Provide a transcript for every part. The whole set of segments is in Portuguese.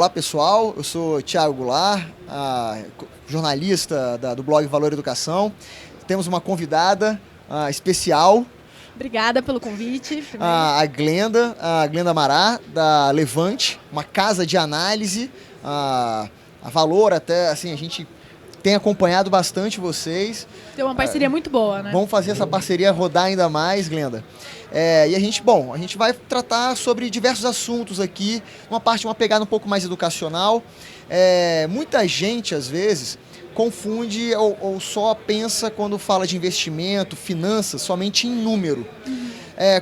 Olá pessoal, eu sou Thiago Goulart, jornalista do blog Valor Educação. Temos uma convidada especial. Obrigada pelo convite. A Glenda Mará, da Levante, uma casa de análise. A Valor, até assim, a gente tem acompanhado bastante vocês. Tem uma parceria muito boa, né? Vamos fazer essa parceria rodar ainda mais, Glenda. E a gente vai tratar sobre diversos assuntos aqui, uma pegada um pouco mais educacional. Muita gente, às vezes, confunde ou só pensa quando fala de investimento, finanças, somente em número.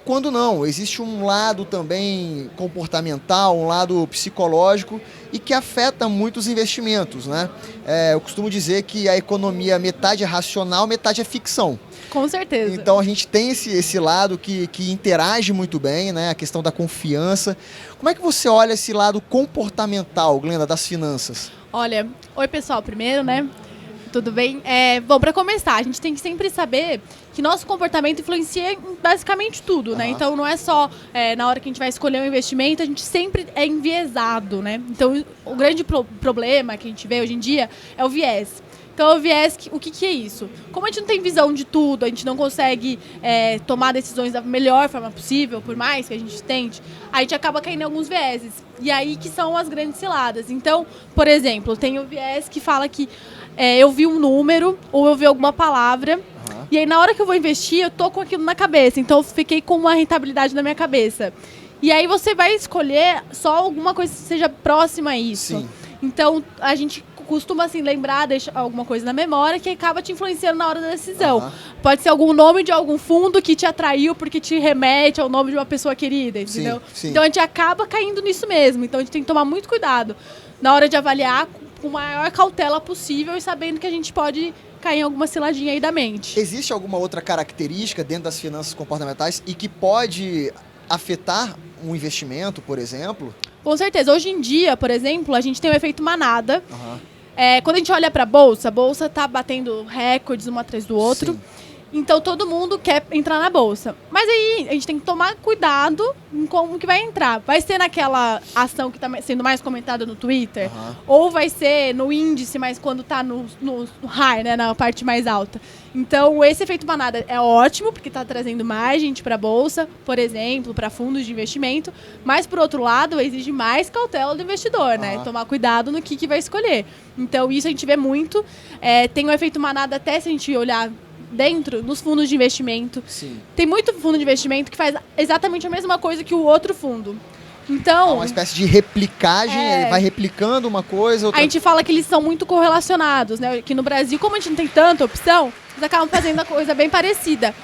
Quando não, existe um lado também comportamental, um lado psicológico e que afeta muito os investimentos, né? Eu costumo dizer que a economia metade é racional, metade é ficção. Com certeza. Então a gente tem esse lado que interage muito bem, né? A questão da confiança. Como é que você olha esse lado comportamental, Glenda, das finanças? Olha, oi pessoal, primeiro, né? Tudo bem? Bom, para começar, a gente tem que sempre saber que nosso comportamento influencia em basicamente tudo, né? Então não é só na hora que a gente vai escolher um investimento, a gente sempre é enviesado, né? Então o grande problema que a gente vê hoje em dia é o viés. Então, o viés, o que é isso? Como a gente não tem visão de tudo, a gente não consegue tomar decisões da melhor forma possível, por mais que a gente tente, a gente acaba caindo em alguns vieses. E aí que são as grandes ciladas. Então, por exemplo, tem o viés que fala que eu vi um número ou eu vi alguma palavra, e aí na hora que eu vou investir, eu tô com aquilo na cabeça. Então, eu fiquei com uma rentabilidade na minha cabeça. E aí você vai escolher só alguma coisa que seja próxima a isso. Sim. Então, a gente costuma, assim, lembrar, deixar alguma coisa na memória que acaba te influenciando na hora da decisão. Pode ser algum nome de algum fundo que te atraiu porque te remete ao nome de uma pessoa querida, entendeu? Sim. Então, a gente acaba caindo nisso mesmo. Então, a gente tem que tomar muito cuidado na hora de avaliar com a maior cautela possível e sabendo que a gente pode cair em alguma ciladinha aí da mente. Existe alguma outra característica dentro das finanças comportamentais e que pode afetar um investimento, por exemplo? Com certeza. Hoje em dia, por exemplo, a gente tem o efeito manada. Quando a gente olha para a bolsa está batendo recordes um atrás do outro. Sim. Então, todo mundo quer entrar na bolsa. Mas aí, a gente tem que tomar cuidado em como que vai entrar. Vai ser naquela ação que está sendo mais comentada no Twitter? Ou vai ser no índice, mas quando está no high, né, na parte mais alta? Então, esse efeito manada é ótimo, porque está trazendo mais gente para a bolsa, por exemplo, para fundos de investimento. Mas, por outro lado, exige mais cautela do investidor, né? Tomar cuidado no que vai escolher. Então, isso a gente vê muito. Tem o efeito manada até se a gente olhar dentro, nos fundos de investimento. Sim. Tem muito fundo de investimento que faz exatamente a mesma coisa que o outro fundo. Então, uma espécie de replicagem, ele vai replicando uma coisa... outra... A gente fala que eles são muito correlacionados, né? Aqui no Brasil, como a gente não tem tanta opção, eles acabam fazendo a coisa bem parecida.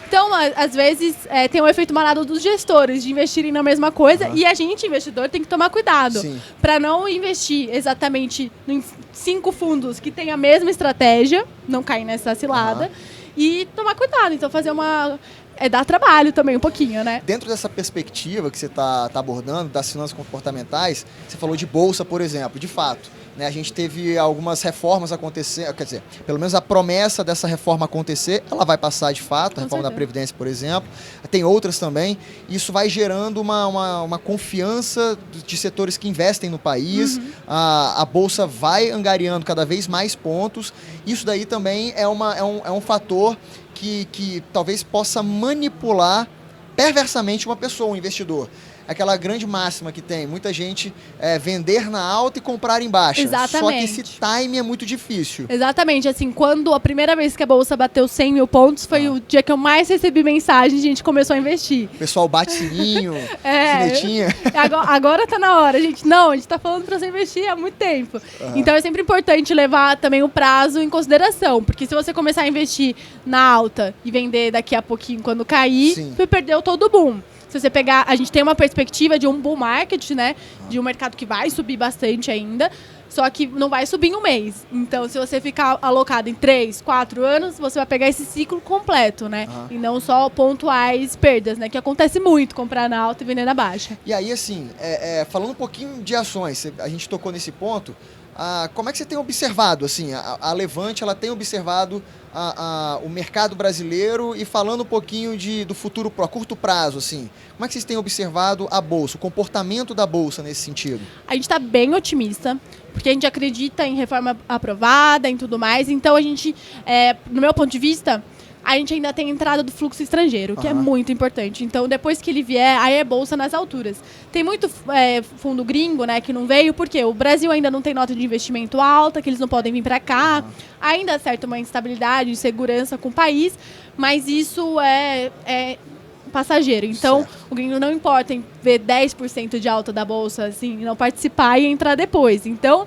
Então, às vezes, tem um efeito manada dos gestores de investirem na mesma coisa e a gente, investidor, tem que tomar cuidado para não investir exatamente em 5 fundos que têm a mesma estratégia, não cair nessa cilada, e tomar cuidado. Então, fazer dar trabalho também um pouquinho, né? Dentro dessa perspectiva que você está abordando, das finanças comportamentais, você falou de bolsa, por exemplo. De fato, né, a gente teve algumas reformas acontecer, quer dizer, pelo menos a promessa dessa reforma acontecer, ela vai passar de fato, a reforma da Previdência, por exemplo. Tem outras também. Isso vai gerando uma confiança de setores que investem no país. A bolsa vai angariando cada vez mais pontos. Isso daí também é um fator que talvez possa manipular perversamente uma pessoa, um investidor. Aquela grande máxima que tem, muita gente vender na alta e comprar em baixa. Exatamente. Só que esse time é muito difícil. Exatamente, assim, quando a primeira vez que a bolsa bateu 100 mil pontos, foi o dia que eu mais recebi mensagem de gente que começou a investir. O pessoal bate sininho, sinetinha. Agora tá na hora, gente. Não, a gente tá falando pra você investir há muito tempo. Então é sempre importante levar também o prazo em consideração, porque se você começar a investir na alta e vender daqui a pouquinho quando cair, você perdeu todo o boom. Se você pegar, a gente tem uma perspectiva de um bull market, né? De um mercado que vai subir bastante ainda. Só que não vai subir em um mês. Então, se você ficar alocado em 3, 4 anos, você vai pegar esse ciclo completo, né? E não só pontuais perdas, né? Que acontece muito, comprar na alta e vender na baixa. E aí, assim, falando um pouquinho de ações, a gente tocou nesse ponto, como é que você tem observado, assim, a Levante, ela tem observado o mercado brasileiro e falando um pouquinho do futuro a curto prazo, assim, como é que vocês têm observado a Bolsa, o comportamento da Bolsa nesse sentido? A gente está bem otimista, porque a gente acredita em reforma aprovada, em tudo mais, então a gente, no meu ponto de vista, a gente ainda tem a entrada do fluxo estrangeiro, que é muito importante. Então, depois que ele vier, aí é bolsa nas alturas. Tem muito fundo gringo, né, que não veio, porque o Brasil ainda não tem nota de investimento alta, que eles não podem vir para cá. Ainda certo uma instabilidade, insegurança com o país, mas isso é passageiro. Então, o gringo não importa em ver 10% de alta da bolsa, assim, não participar e entrar depois. Então,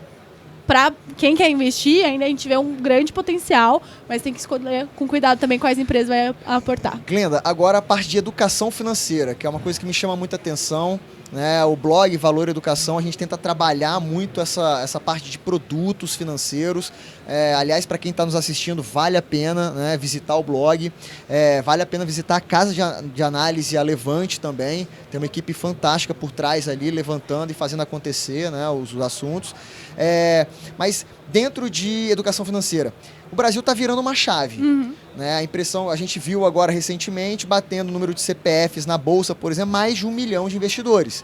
para quem quer investir, ainda a gente vê um grande potencial, mas tem que escolher com cuidado também quais empresas vai aportar. Glenda, agora a parte de educação financeira, que é uma coisa que me chama muita atenção, né? O blog Valor Educação, a gente tenta trabalhar muito essa parte de produtos financeiros. Aliás, para quem está nos assistindo, vale a pena, né, visitar o blog, vale a pena visitar a casa de análise, a Levante também, tem uma equipe fantástica por trás ali, levantando e fazendo acontecer, né, os assuntos. Mas dentro de educação financeira, o Brasil está virando uma chave. Né? A gente viu agora recentemente, batendo o número de CPFs na Bolsa, por exemplo, mais de 1 milhão de investidores.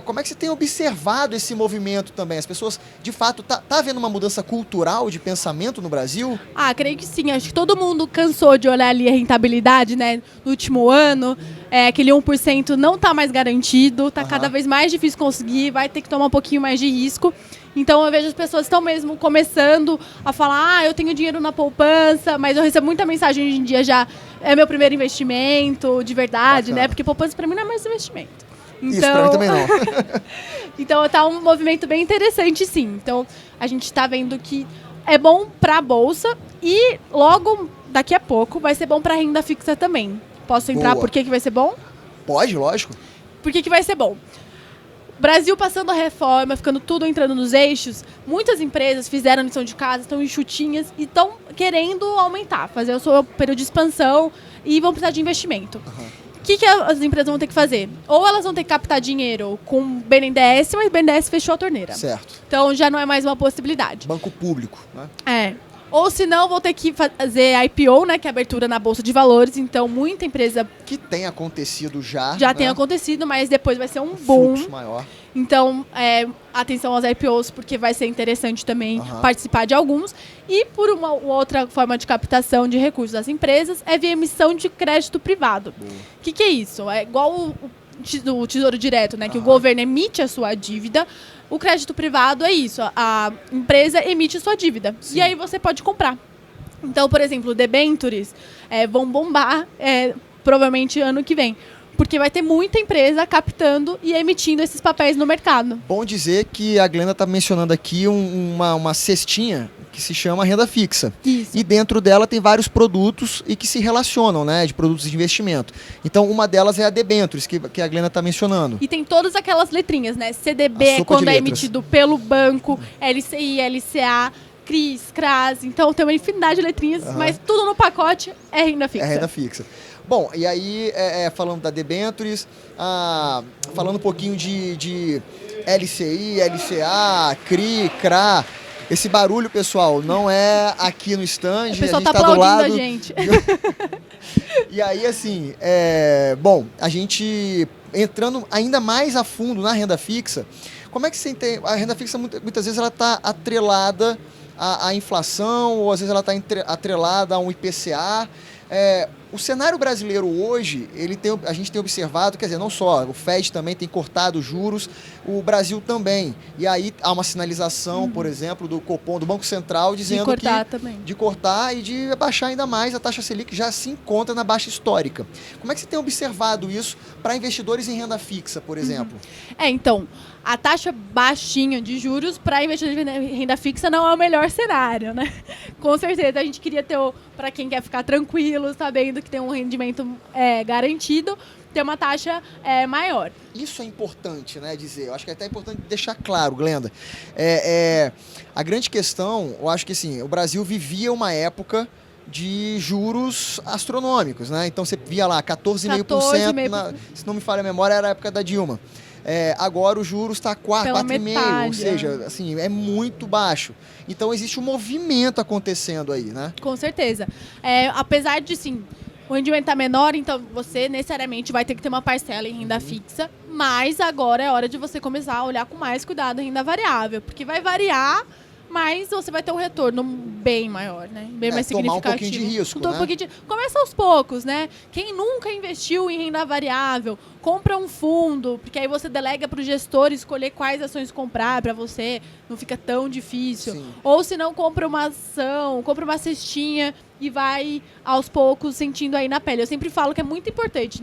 Como é que você tem observado esse movimento também? As pessoas, de fato, tá havendo uma mudança cultural de pensamento no Brasil? Creio que sim. Acho que todo mundo cansou de olhar ali a rentabilidade, né, no último ano. Aquele 1% não está mais garantido, está cada vez mais difícil conseguir, vai ter que tomar um pouquinho mais de risco. Então, eu vejo as pessoas estão mesmo começando a falar, eu tenho dinheiro na poupança, mas eu recebo muita mensagem hoje em dia já, é meu primeiro investimento, de verdade, né? Porque poupança para mim não é mais investimento. Então, isso para mim também não. Então, tá um movimento bem interessante, sim. Então, a gente está vendo que é bom para a Bolsa e logo, daqui a pouco, vai ser bom para a renda fixa também. Posso entrar? Por que vai ser bom? Pode, lógico. Por que vai ser bom? Brasil passando a reforma, ficando tudo entrando nos eixos, muitas empresas fizeram lição de casa, estão enxutinhas e estão querendo aumentar, fazer o seu período de expansão e vão precisar de investimento. O que as empresas vão ter que fazer? Ou elas vão ter que captar dinheiro com BNDES, mas o BNDES fechou a torneira. Certo. Então já não é mais uma possibilidade. Banco público, né? Ou se não, vão ter que fazer IPO, né, que é abertura na Bolsa de Valores. Então, muita empresa... Que tem acontecido já. Já tem acontecido, mas depois vai ser um boom. Fluxo maior. Então, atenção aos IPOs, porque vai ser interessante também participar de alguns. E por uma outra forma de captação de recursos das empresas, é via emissão de crédito privado. O que é isso? É igual o Tesouro Direto, né, que o governo emite a sua dívida. O crédito privado é isso, a empresa emite sua dívida. Sim. E aí você pode comprar. Então, por exemplo, debentures vão bombar provavelmente ano que vem. Porque vai ter muita empresa captando e emitindo esses papéis no mercado. Bom dizer que a Glenda está mencionando aqui uma cestinha que se chama renda fixa. Isso. E dentro dela tem vários produtos e que se relacionam, né, de produtos de investimento. Então, uma delas é a debentures, que a Glenda está mencionando. E tem todas aquelas letrinhas, né? CDB é quando é emitido pelo banco, LCI, LCA, CRIs, CRAS. Então, tem uma infinidade de letrinhas, mas tudo no pacote é renda fixa. É renda fixa. Bom, e aí, falando da debentures, falando um pouquinho de LCI, LCA, CRI, CRA... Esse barulho, pessoal, não é aqui no stand. O pessoal a gente tá do lado. a gente. E aí, assim, bom, a gente entrando ainda mais a fundo na renda fixa, como é que você tem... A renda fixa, muitas vezes, ela está atrelada à inflação, ou às vezes ela está atrelada a um IPCA. O cenário brasileiro hoje, a gente tem observado, quer dizer, não só, o FED também tem cortado juros, o Brasil também. E aí há uma sinalização, por exemplo, do Copom, do Banco Central, dizendo de cortar e de baixar ainda mais a taxa Selic, já se encontra na baixa histórica. Como é que você tem observado isso para investidores em renda fixa, por exemplo? Então, a taxa baixinha de juros para investidores em renda fixa não é o melhor cenário, né? Com certeza, a gente queria ter, para quem quer ficar tranquilo, sabendo fundo que tem um rendimento garantido, ter uma taxa maior. Isso é importante, né, dizer. Eu acho que é até importante deixar claro, Glenda. A grande questão, eu acho que assim, o Brasil vivia uma época de juros astronômicos, né? Então você via lá 14,5%, se não me falha a memória, era a época da Dilma. Agora o juros está 4,5%, ou seja, assim, é muito baixo. Então existe um movimento acontecendo aí, né? Com certeza. Apesar de, sim, o rendimento está menor, então você necessariamente vai ter que ter uma parcela em renda fixa, mas agora é hora de você começar a olhar com mais cuidado a renda variável, porque vai variar, mas você vai ter um retorno bem maior, né? Bem mais significativo. Tomar um pouquinho de risco, né? Começa aos poucos, né? Quem nunca investiu em renda variável, compra um fundo, porque aí você delega para o gestor escolher quais ações comprar para você, não fica tão difícil. Sim. Ou se não, compra uma ação, compra uma cestinha e vai aos poucos sentindo aí na pele. Eu sempre falo que é muito importante.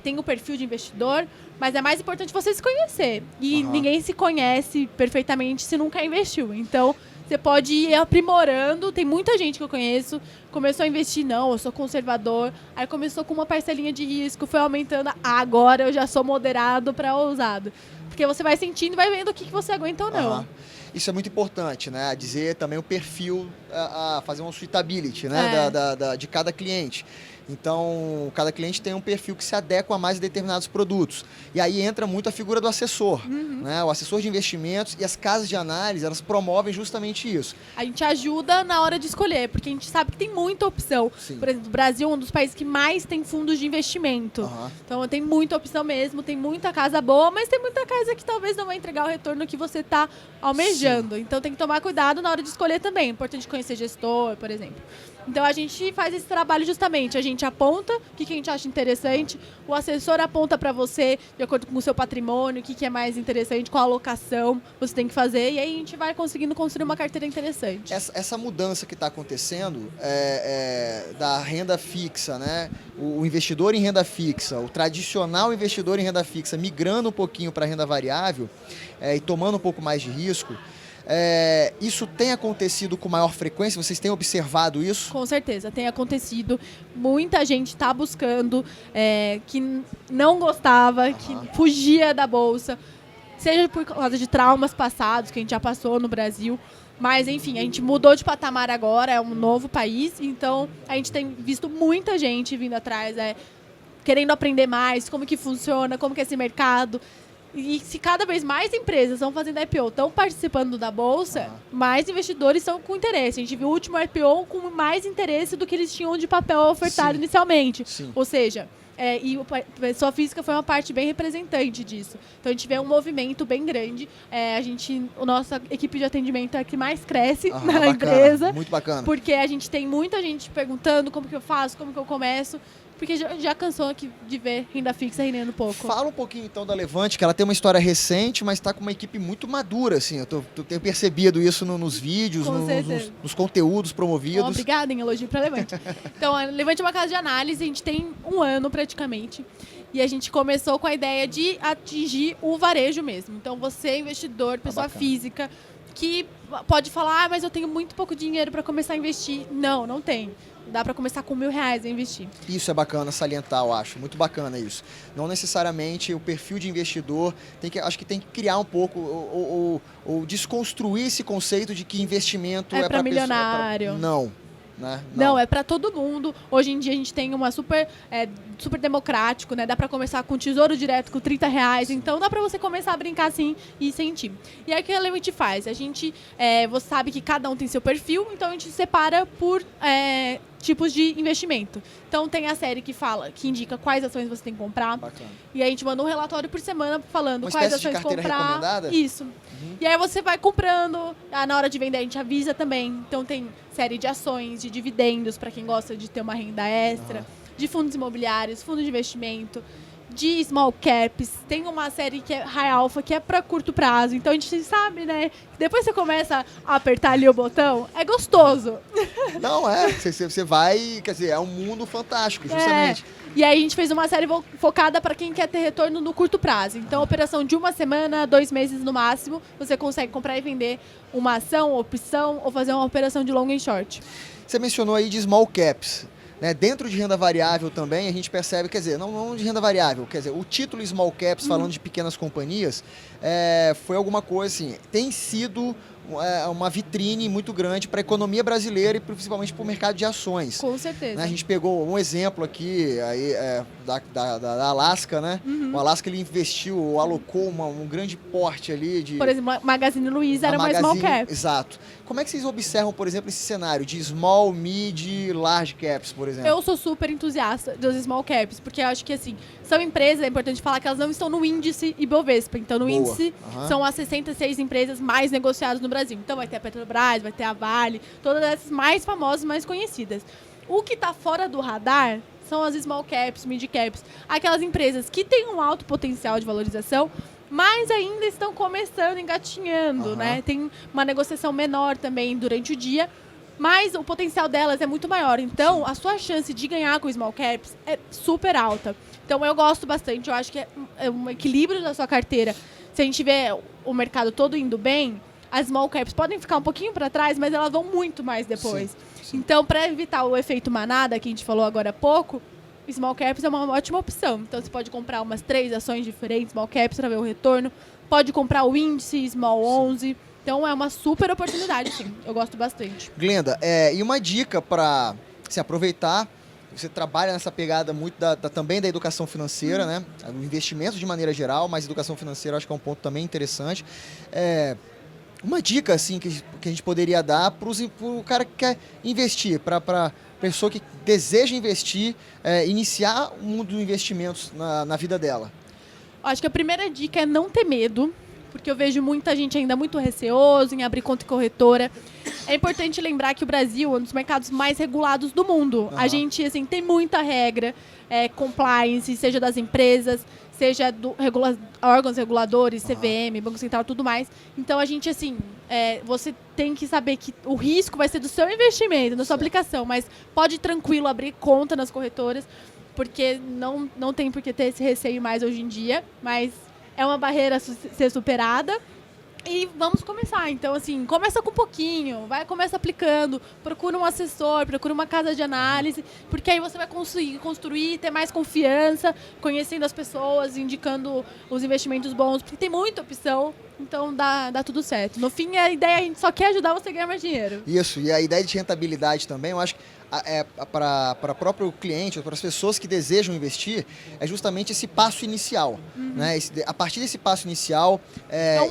Tem o perfil de investidor, mas é mais importante você se conhecer. E ninguém se conhece perfeitamente se nunca investiu. Então, você pode ir aprimorando. Tem muita gente que eu conheço, começou a investir, não, eu sou conservador. Aí começou com uma parcelinha de risco, foi aumentando. Agora eu já sou moderado para ousado. Porque você vai sentindo e vai vendo o que você aguenta ou não. Isso é muito importante, né? Dizer também o perfil, fazer uma suitability, né? De cada cliente. Então, cada cliente tem um perfil que se adequa a mais a determinados produtos. E aí entra muito a figura do assessor. Né? O assessor de investimentos e as casas de análise, elas promovem justamente isso. A gente ajuda na hora de escolher, porque a gente sabe que tem muita opção. Sim. Por exemplo, o Brasil é um dos países que mais tem fundos de investimento. Então, tem muita opção mesmo, tem muita casa boa, mas tem muita casa que talvez não vai entregar o retorno que você está almejando. Sim. Então, tem que tomar cuidado na hora de escolher também. É importante conhecer gestor, por exemplo. Então, a gente faz esse trabalho justamente. A gente aponta o que a gente acha interessante, o assessor aponta para você, de acordo com o seu patrimônio, o que é mais interessante, qual alocação você tem que fazer, e aí a gente vai conseguindo construir uma carteira interessante. Essa mudança que está acontecendo da renda fixa, né? O investidor em renda fixa, o tradicional investidor em renda fixa, migrando um pouquinho para a renda variável e tomando um pouco mais de risco, isso tem acontecido com maior frequência? Vocês têm observado isso? Com certeza, tem acontecido. Muita gente está buscando, que não gostava, que fugia da Bolsa, seja por causa de traumas passados que a gente já passou no Brasil. Mas, enfim, a gente mudou de patamar agora, é um novo país, então a gente tem visto muita gente vindo atrás, querendo aprender mais, como que funciona, como que é esse mercado. E se cada vez mais empresas estão fazendo IPO, estão participando da Bolsa, mais investidores estão com interesse. A gente viu o último IPO com mais interesse do que eles tinham de papel ofertado inicialmente. Sim. Ou seja, e a pessoa física foi uma parte bem representante disso. Então a gente vê um movimento bem grande. A nossa equipe de atendimento é a que mais cresce na bacana, empresa. Muito bacana. Porque a gente tem muita gente perguntando como que eu faço, como que eu começo. Porque já cansou aqui de ver renda fixa rendendo pouco. Fala um pouquinho então da Levante, que ela tem uma história recente, mas está com uma equipe muito madura, assim. Eu tenho percebido isso nos vídeos, nos conteúdos promovidos. Obrigada em elogio para a Levante. Então, a Levante é uma casa de análise, a gente tem 1 ano praticamente. E a gente começou com a ideia de atingir o varejo mesmo. Então, você, investidor, pessoa física, que pode falar, mas eu tenho muito pouco dinheiro para começar a investir. Não tem. Dá para começar com R$1.000 a investir. Isso é bacana salientar, eu acho. Muito bacana isso. Não necessariamente o perfil de investidor, acho que tem que criar um pouco, ou desconstruir esse conceito de que investimento é para milionário. Não. Né? Não, é para todo mundo. Hoje em dia a gente tem uma super democrático, né? Dá para começar com tesouro direto com R$30, então dá para você começar a brincar assim e sentir. E aí o que a Levante faz? A gente, você sabe que cada um tem seu perfil, então a gente separa por tipos de investimento. Então tem a série que indica quais ações você tem que comprar. Bacana. E aí a gente manda um relatório por semana falando quais ações comprar. Recomendada? Isso. E aí você vai comprando, na hora de vender a gente avisa também. Então tem série de ações, de dividendos para quem gosta de ter uma renda extra, de fundos imobiliários, fundos de investimento, de small caps. Tem uma série que é high alpha, que é para curto prazo. Então a gente sabe, né? Depois você começa a apertar ali o botão, é gostoso. Não, você vai, quer dizer, é um mundo fantástico, justamente. E aí a gente fez uma série focada para quem quer ter retorno no curto prazo. Então, operação de 1 semana, 2 meses no máximo, você consegue comprar e vender uma ação, opção, ou fazer uma operação de long and short. Você mencionou aí de small caps. né? Dentro de renda variável também a gente percebe, quer dizer, não de renda variável, quer dizer, o título Small Caps, falando de pequenas companhias, foi alguma coisa assim, tem sido uma vitrine muito grande para a economia brasileira e principalmente para o mercado de ações. Com certeza. Né? A gente pegou um exemplo aqui aí, da Alaska, né? O Alaska ele investiu, ou alocou um grande porte ali de... Por exemplo, a Magazine Luiza era uma small cap. Exato. Como é que vocês observam, por exemplo, esse cenário de small, mid, large caps, por exemplo? Eu sou super entusiasta dos small caps, porque eu acho que, assim, são empresas, é importante falar que elas não estão no índice Ibovespa. Então, no índice, são as 66 empresas mais negociadas no Brasil. Então, vai ter a Petrobras, vai ter a Vale, todas essas mais famosas, mais conhecidas. O que está fora do radar são as small caps, mid caps, aquelas empresas que têm um alto potencial de valorização, mas ainda estão começando, engatinhando, né? Tem uma negociação menor também durante o dia, mas o potencial delas é muito maior. Então, a sua chance de ganhar com small caps é super alta. Então, eu gosto bastante. Eu acho que é um equilíbrio da sua carteira. Se a gente vê o mercado todo indo bem, as small caps podem ficar um pouquinho para trás, mas elas vão muito mais depois. Sim. Então, para evitar o efeito manada, que a gente falou agora há pouco, small caps é uma ótima opção. Então, você pode comprar umas 3 ações diferentes, small caps, para ver o retorno. Pode comprar o índice, small 11. Então, é uma super oportunidade, sim. Eu gosto bastante. Glenda, e uma dica para se aproveitar, você trabalha nessa pegada muito também da educação financeira, né? O investimento de maneira geral, mas educação financeira acho que é um ponto também interessante. Uma dica assim que a gente poderia dar para o cara que quer investir, para a pessoa que deseja investir, iniciar o mundo dos investimentos na vida dela. Acho que a primeira dica é não ter medo, porque eu vejo muita gente ainda muito receoso em abrir conta em corretora. É importante lembrar que o Brasil é um dos mercados mais regulados do mundo. A gente assim, tem muita regra, compliance, seja das empresas, seja do órgãos reguladores, CVM, Banco Central, tudo mais. Então, a gente, assim, você tem que saber que o risco vai ser do seu investimento, da sua aplicação, mas pode tranquilo abrir conta nas corretoras, porque não tem por que ter esse receio mais hoje em dia, mas é uma barreira a ser superada. E vamos começar. Então, assim, começa com um pouquinho, começa aplicando, procura um assessor, procura uma casa de análise, porque aí você vai conseguir construir, ter mais confiança, conhecendo as pessoas, indicando os investimentos bons, porque tem muita opção, então dá tudo certo. No fim, a ideia, a gente só quer ajudar você a ganhar mais dinheiro. Isso, e a ideia de rentabilidade também, eu acho que para o próprio cliente, para as pessoas que desejam investir, é justamente esse passo inicial. Né? A partir desse passo inicial,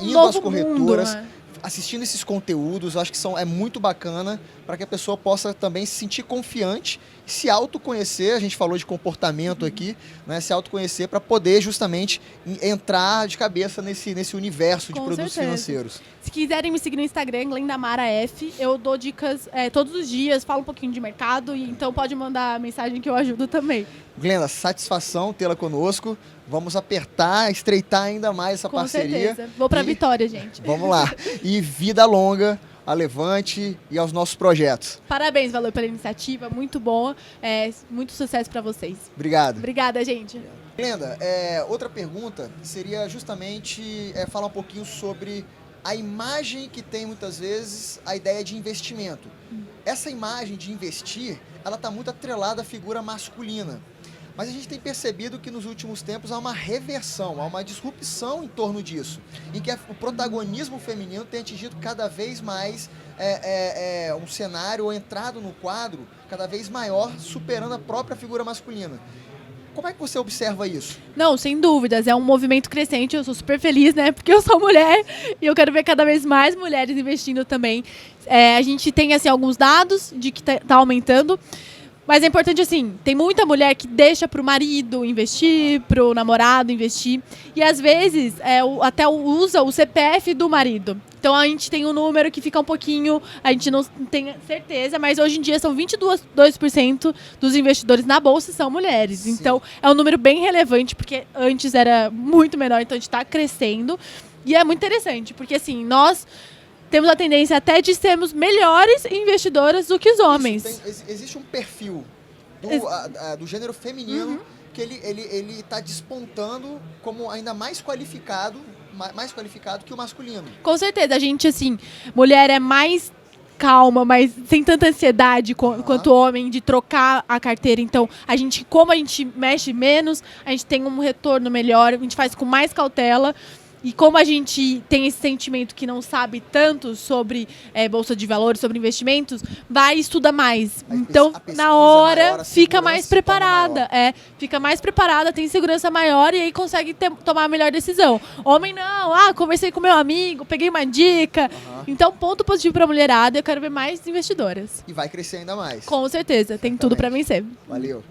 indo às corretoras, mundo, né? Assistindo esses conteúdos, eu acho que é muito bacana para que a pessoa possa também se sentir confiante, se autoconhecer, a gente falou de comportamento aqui, né? Se autoconhecer para poder justamente entrar de cabeça nesse universo de produtos financeiros. Se quiserem me seguir no Instagram, Glendamara F, eu dou dicas todos os dias, falo um pouquinho de mercado, então pode mandar mensagem que eu ajudo também. Glenda, satisfação tê-la conosco. Vamos apertar, estreitar ainda mais essa parceria. Com certeza. Vou para a vitória, gente. Vamos lá. E vida longa a Levante e aos nossos projetos. Parabéns, Valor, pela iniciativa. Muito bom. Muito sucesso para vocês. Obrigado. Obrigada, gente. Glenda, outra pergunta seria justamente falar um pouquinho sobre a imagem que tem muitas vezes a ideia de investimento. Essa imagem de investir, ela está muito atrelada à figura masculina. Mas a gente tem percebido que nos últimos tempos há uma reversão, há uma disrupção em torno disso, em que o protagonismo feminino tem atingido cada vez mais um cenário ou entrado no quadro cada vez maior, superando a própria figura masculina. Como é que você observa isso? Não, sem dúvidas, é um movimento crescente, eu sou super feliz, né, porque eu sou mulher e eu quero ver cada vez mais mulheres investindo também. A gente tem, assim, alguns dados de que tá aumentando. Mas é importante, assim, tem muita mulher que deixa pro marido investir, pro namorado investir. E, às vezes, até usa o CPF do marido. Então, a gente tem um número que fica um pouquinho... A gente não tem certeza, mas hoje em dia são 22% dos investidores na Bolsa são mulheres. Sim. Então, é um número bem relevante, porque antes era muito menor, então a gente está crescendo. E é muito interessante, porque, assim, nós... temos a tendência até de sermos melhores investidoras do que os homens. Existe um perfil do gênero feminino que ele está despontando como ainda mais qualificado que o masculino. Com certeza. A gente, assim, mulher é mais calma, mas sem tanta ansiedade quanto o homem de trocar a carteira. Então, como a gente mexe menos, a gente tem um retorno melhor, a gente faz com mais cautela. E como a gente tem esse sentimento que não sabe tanto sobre bolsa de valores, sobre investimentos, vai e estuda mais. Então, na hora, maior, fica mais preparada. Fica mais preparada, tem segurança maior e aí consegue tomar a melhor decisão. Homem não, conversei com meu amigo, peguei uma dica. Então, ponto positivo para a mulherada, eu quero ver mais investidoras. E vai crescer ainda mais. Com certeza, tem tudo para vencer. Valeu.